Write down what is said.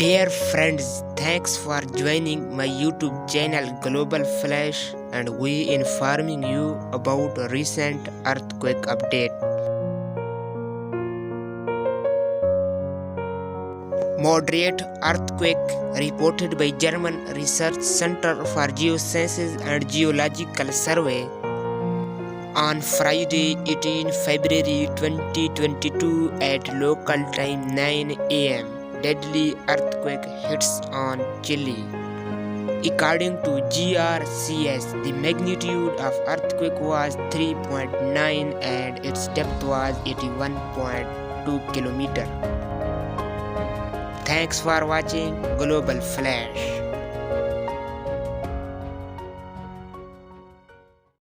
Dear friends, thanks for joining my YouTube channel Global Flash, and we informing you about a recent earthquake update. Moderate earthquake reported by German Research Center for Geosciences and Geological Survey on Friday 18 February 2022 at local time 9 am. Deadly earthquake hits on Chile. According to GRCS, the magnitude of earthquake was 3.9 and its depth was 81.2 km. Thanks for watching Global Flash.